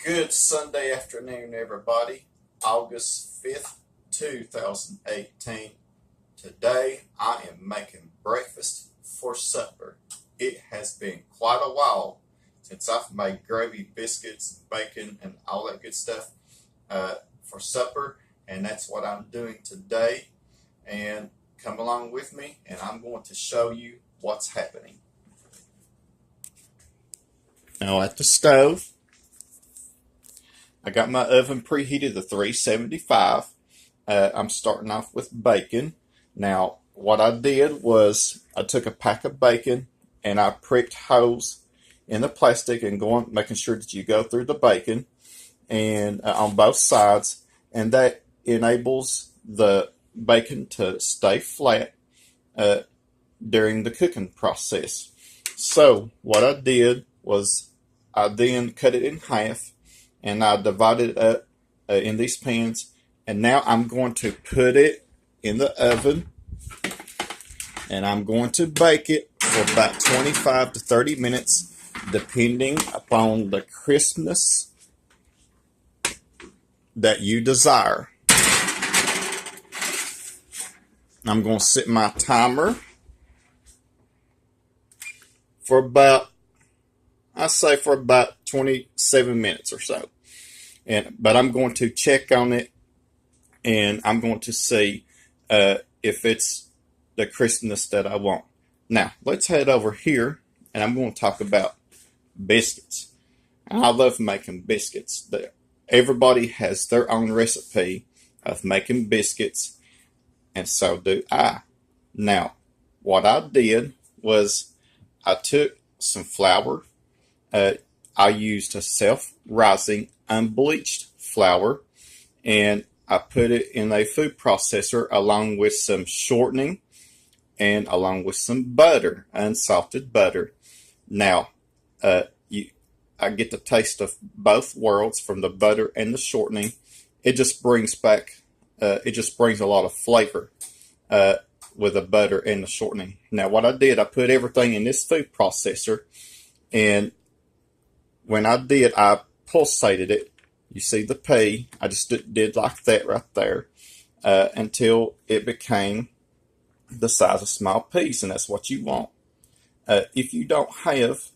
Good Sunday afternoon, everybody. August 5th, 2018. Today I am making breakfast for supper. It has been quite a while since I've made gravy, biscuits, bacon, and all that good stuff for supper, and that's what I'm doing today. And come along with me, and I'm going to show you what's happening. Now at the stove, I got my oven preheated to 375. I'm starting off with bacon. Now, what I did was I took a pack of bacon and I pricked holes in the plastic and making sure that you go through the bacon and on both sides, and that enables the bacon to stay flat during the cooking process. So what I did was I then cut it in half and I divided it up in these pans, and now I'm going to put it in the oven and I'm going to bake it for about 25 to 30 minutes depending upon the crispness that you desire. I'm going to set my timer for about, I say for about 27 minutes or so. But I'm going to check on it and I'm going to see if it's the crispness that I want. Now, let's head over here and I'm going to talk about biscuits. I love making biscuits. Everybody has their own recipe of making biscuits, and so do I. Now, what I did was I took some flour. I used a self-rising unbleached flour, and I put it in a food processor along with some shortening and along with some butter, unsalted butter. Now, I get the taste of both worlds from the butter and the shortening. It just brings a lot of flavor with the butter and the shortening. Now, what I did, I put everything in this food processor, and when I did, I pulsated it. You see the P. I just did like that right there until it became the size of small peas, and that's what you want. If you don't have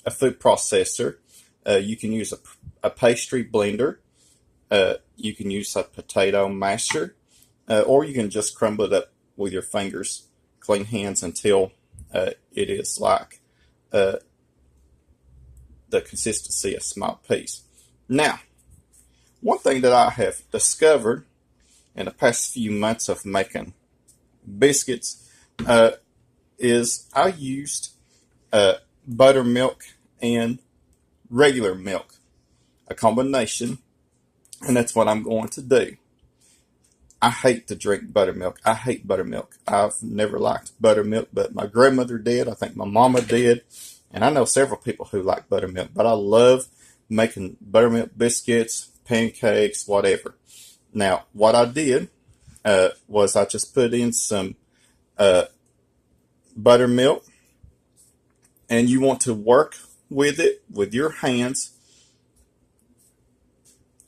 a food processor, you can use a pastry blender. You can use a potato masher, or you can just crumble it up with your fingers, clean hands until it is like the consistency of small peas. Now, one thing that I have discovered in the past few months of making biscuits is I used buttermilk and regular milk, a combination, and that's what I'm going to do. I hate to drink buttermilk. I hate buttermilk. I've never liked buttermilk, but my grandmother did. I think my mama did. And I know several people who like buttermilk, but I love making buttermilk biscuits, pancakes, whatever. Now, what I did was I just put in some buttermilk, and you want to work with it with your hands.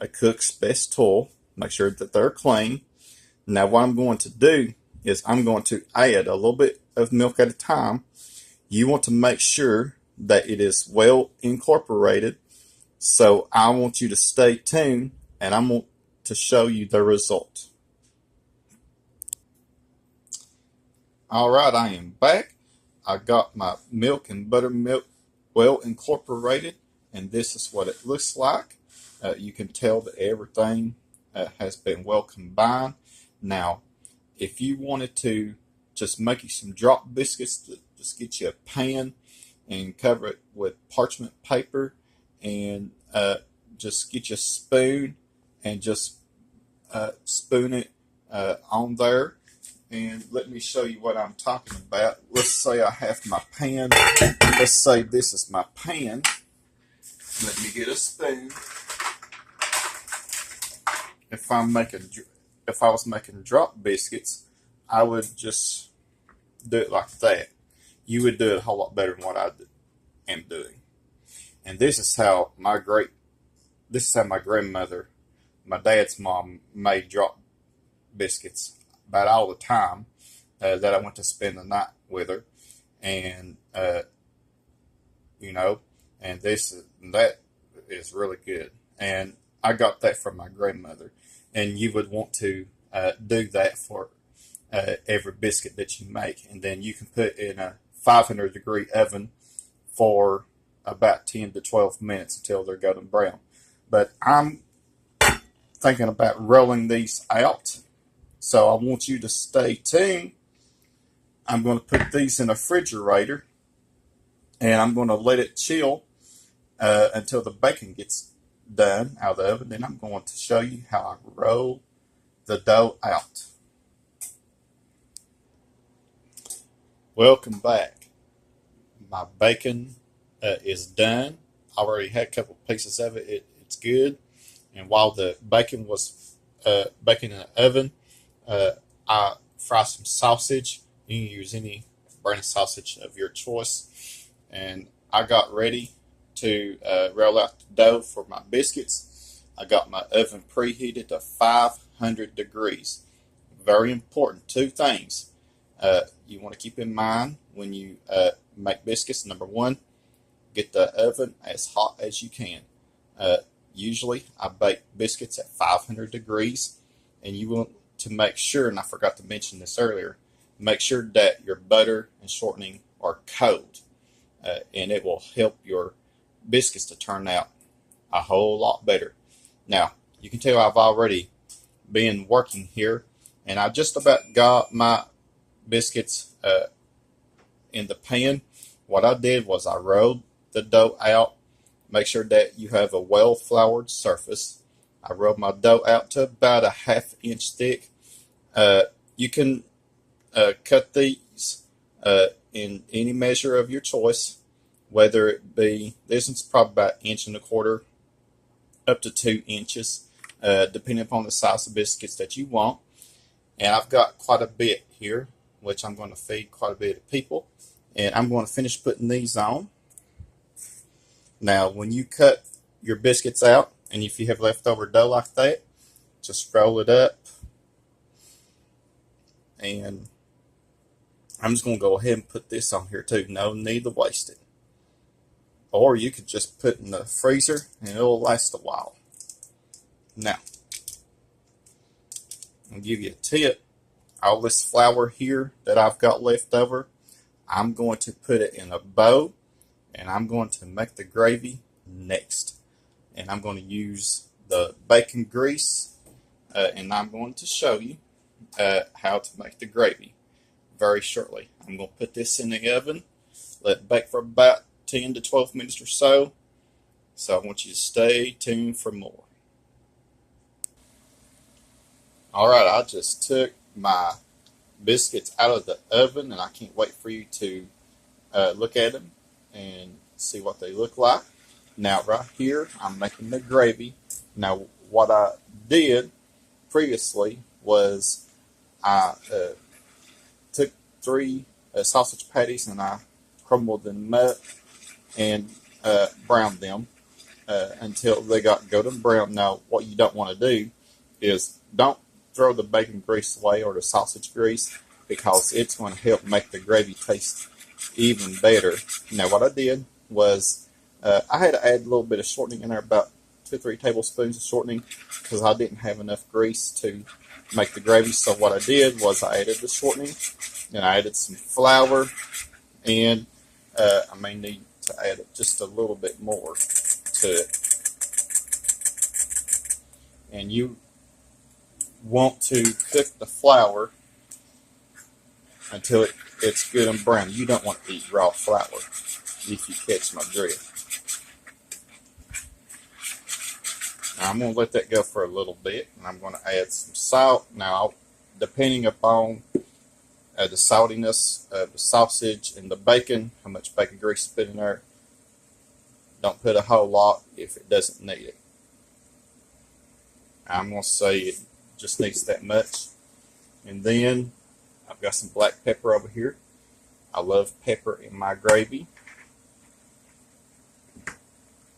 A cook's best tool. Make sure that they're clean. Now, what I'm going to do is I'm going to add a little bit of milk at a time. You want to make sure that it is well incorporated. So I want you to stay tuned, and I want to show you the result. All right, I am back. I got my milk and buttermilk well incorporated, and this is what it looks like. You can tell that everything has been well combined. Now, if you wanted to just make you some drop biscuits, just get you a pan and cover it with parchment paper, and just get you a spoon and just spoon it on there. And let me show you what I'm talking about. Let's say I have my pan. Let's say this is my pan. Let me get a spoon. If I was making drop biscuits, I would just do it like that. You would do it a whole lot better than what I am doing. And this is how my great this is how my grandmother, my dad's mom, made drop biscuits about all the time that I went to spend the night with her, and you know, and that is really good, and I got that from my grandmother, and you would want to do that for every biscuit that you make, and then you can put in a 500-degree oven for about 10 to 12 minutes until they're golden brown. But I'm thinking about rolling these out, so I want you to stay tuned. I'm going to put these in a refrigerator, and I'm going to let it chill until the bacon gets done out of the oven. Then I'm going to show you how I roll the dough out. Welcome back. My bacon is done. I already had a couple pieces of it. It's good. And while the bacon was baking in the oven, I fried some sausage. You can use any brand of sausage of your choice. And I got ready to roll out the dough for my biscuits. I got my oven preheated to 500 degrees. Very important. Two things you want to keep in mind when you make biscuits. Number one, get the oven as hot as you can. Usually I bake biscuits at 500 degrees, and you want to make sure, and I forgot to mention this earlier, make sure that your butter and shortening are cold, and it will help your biscuits to turn out a whole lot better. Now, you can tell I've already been working here, and I just about got my biscuits in the pan. What I did was I rolled the dough out. Make sure that you have a well-floured surface. I rolled my dough out to about a ½ inch thick. You can cut these in any measure of your choice, whether it be, this one's probably about 1¼ inch up to 2 inches, depending upon the size of biscuits that you want. And I've got quite a bit here, which I'm going to feed quite a bit of people. And I'm going to finish putting these on. Now, when you cut your biscuits out, and if you have leftover dough like that, just roll it up. And I'm just going to go ahead and put this on here too. No need to waste it. Or you could just put it in the freezer and it'll last a while. Now, I'll give you a tip. All this flour here that I've got left over, I'm going to put it in a bowl, and I'm going to make the gravy next. And I'm going to use the bacon grease, and I'm going to show you how to make the gravy very shortly. I'm going to put this in the oven, let it bake for about 10 to 12 minutes or so. So I want you to stay tuned for more. Alright, I just took my biscuits out of the oven, and I can't wait for you to look at them and see what they look like. Now right here, I'm making the gravy. Now what I did previously was I took 3 sausage patties and I crumbled them up and browned them until they got golden brown. Now what you don't want to do is don't throw the bacon grease away or the sausage grease, because it's going to help make the gravy taste even better. Now what I did was I had to add a little bit of shortening in there, about 2 or 3 tablespoons of shortening, because I didn't have enough grease to make the gravy. So what I did was I added the shortening, and I added some flour, and I may need to add just a little bit more to it. And you want to cook the flour until it's good and brown. You don't want to eat raw flour, if you catch my drift. Now I'm going to let that go for a little bit, and I'm going to add some salt. Now, depending upon the saltiness of the sausage and the bacon, how much bacon grease to put in there, don't put a whole lot if it doesn't need it. I'm going to say it just needs that much. And then I've got some black pepper over here. I love pepper in my gravy,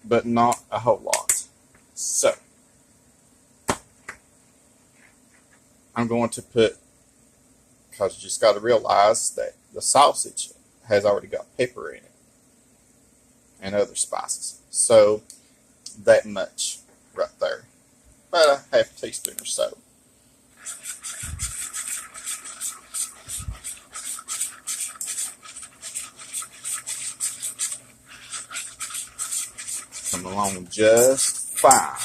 but not a whole lot. So I'm going to put, because you just got to realize that the sausage has already got pepper in it and other spices. So that much right there, about a half teaspoon or so. Come along just fine.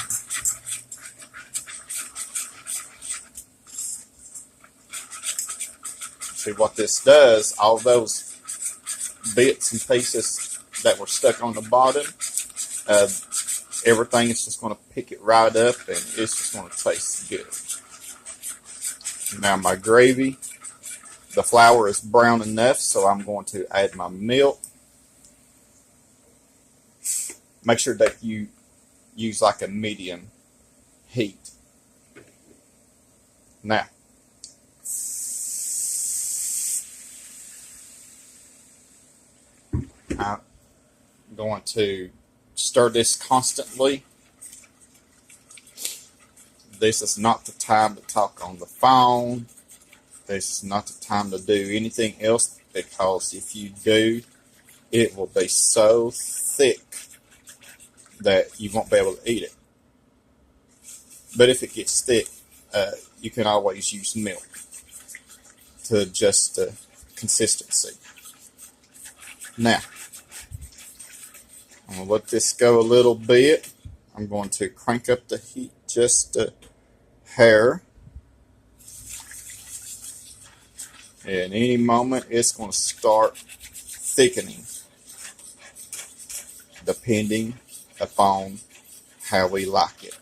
See what this does, all those bits and pieces that were stuck on the bottom, uh, everything is just going to pick it right up and it's just going to taste good. Now my gravy, the flour is brown enough, so I'm going to add my milk. Make sure that you use like a medium heat. Now, I'm going to stir this constantly. This is not the time to talk on the phone. This is not the time to do anything else, because if you do, it will be so thick that you won't be able to eat it. But if it gets thick, you can always use milk to adjust the consistency. Now, I'm going to let this go a little bit. I'm going to crank up the heat just a hair. And any moment, it's going to start thickening, depending upon how we like it.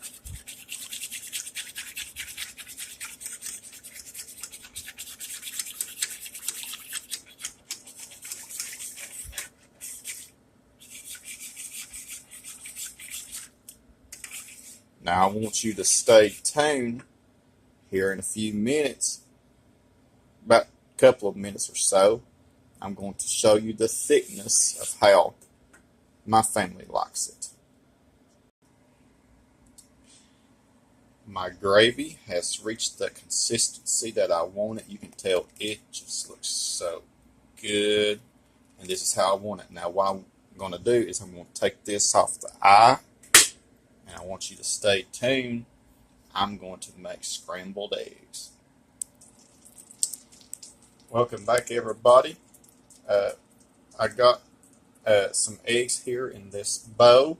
Now I want you to stay tuned here in a few minutes, about a couple of minutes or so. I'm going to show you the thickness of how my family likes it. My gravy has reached the consistency that I want it. You can tell it just looks so good. And this is how I want it. Now what I'm going to do is I'm going to take this off the eye. And I want you to stay tuned. I'm going to make scrambled eggs. Welcome back, everybody. I got some eggs here in this bowl.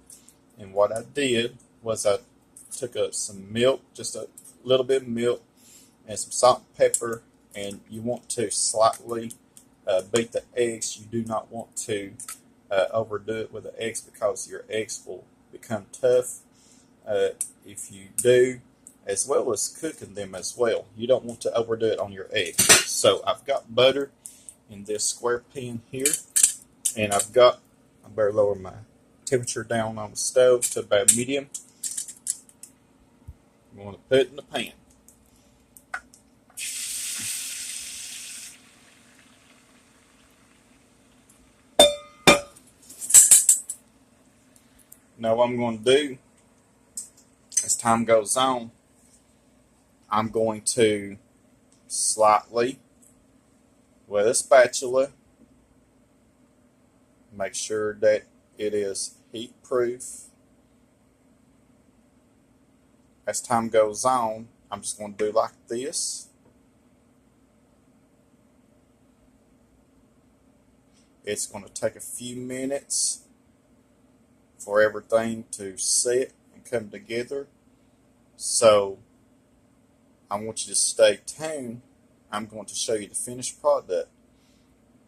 And what I did was I took up some milk, just a little bit of milk, and some salt and pepper. And you want to slightly beat the eggs. You do not want to overdo it with the eggs, because your eggs will become tough. If you do, as well as cooking them as well. You don't want to overdo it on your eggs. So I've got butter in this square pan here, and I better lower my temperature down on the stove to about medium. I'm going to put it in the pan. Now what I'm going to do, as time goes on, I'm going to slightly, with a spatula, make sure that it is heat proof. As time goes on, I'm just going to do like this. It's going to take a few minutes for everything to set and come together. So I want you to stay tuned. I'm going to show you the finished product.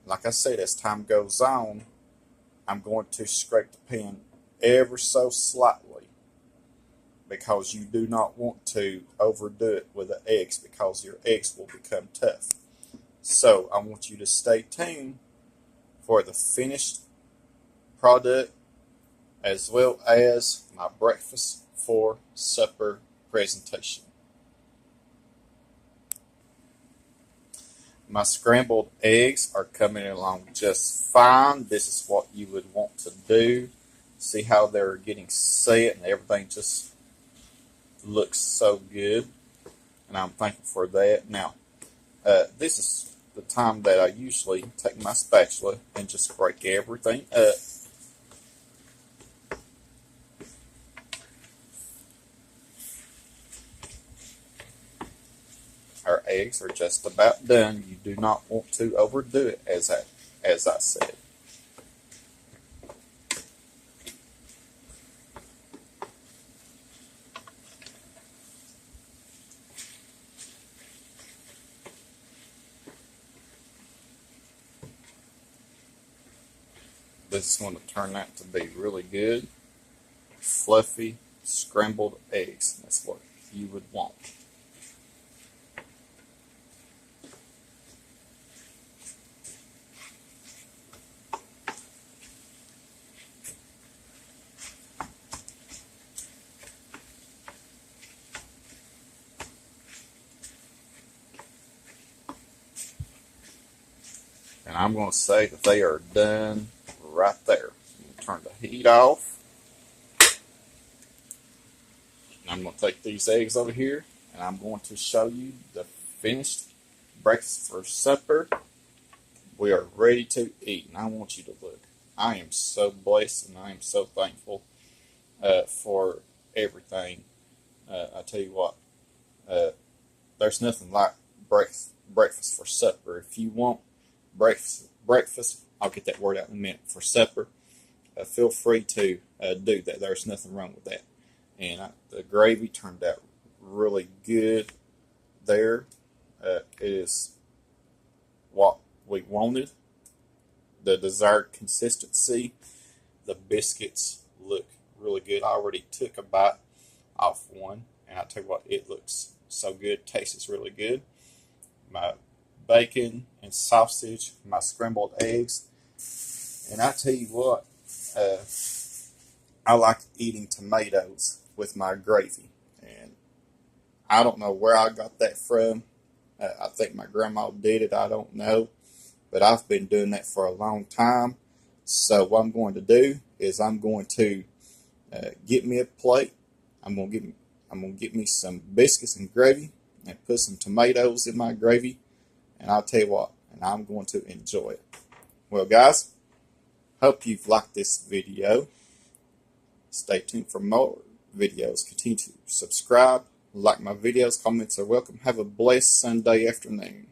Like I said, as time goes on, I'm going to scrape the pan ever so slightly, because you do not want to overdo it with the eggs, because your eggs will become tough. So I want you to stay tuned for the finished product, as well as my breakfast for supper presentation. My scrambled eggs are coming along just fine. This is what you would want to do. See how they're getting set and everything just looks so good, and I'm thankful for that. Now, this is the time that I usually take my spatula and just break everything up. Our eggs are just about done. You do not want to overdo it, as I said. This is going to turn out to be really good, fluffy, scrambled eggs. That's what you would want. And I'm going to say that they are done right there. Turn the heat off. And I'm going to take these eggs over here, and I'm going to show you the finished breakfast for supper. We are ready to eat, and I want you to look. I am so blessed, and I am so thankful for everything. I tell you what, there's nothing like breakfast for supper. If you want breakfast, I'll get that word out in a minute, for supper, feel free to do that. There's nothing wrong with that. And the gravy turned out really good there. It is what we wanted, the desired consistency. The biscuits look really good. I already took a bite off one, and I tell you what, it looks so good. Tastes really good. My bacon and sausage, my scrambled eggs, and I tell you what, I like eating tomatoes with my gravy, and I don't know where I got that from. I think my grandma did it. I don't know, but I've been doing that for a long time. So what I'm going to do is I'm going to get me a plate. I'm gonna get me some biscuits and gravy, and put some tomatoes in my gravy, and I'll tell you what, and I'm going to enjoy it. Well, guys, hope you've liked this video. Stay tuned for more videos. Continue to subscribe, like my videos. Comments are welcome. Have a blessed Sunday afternoon.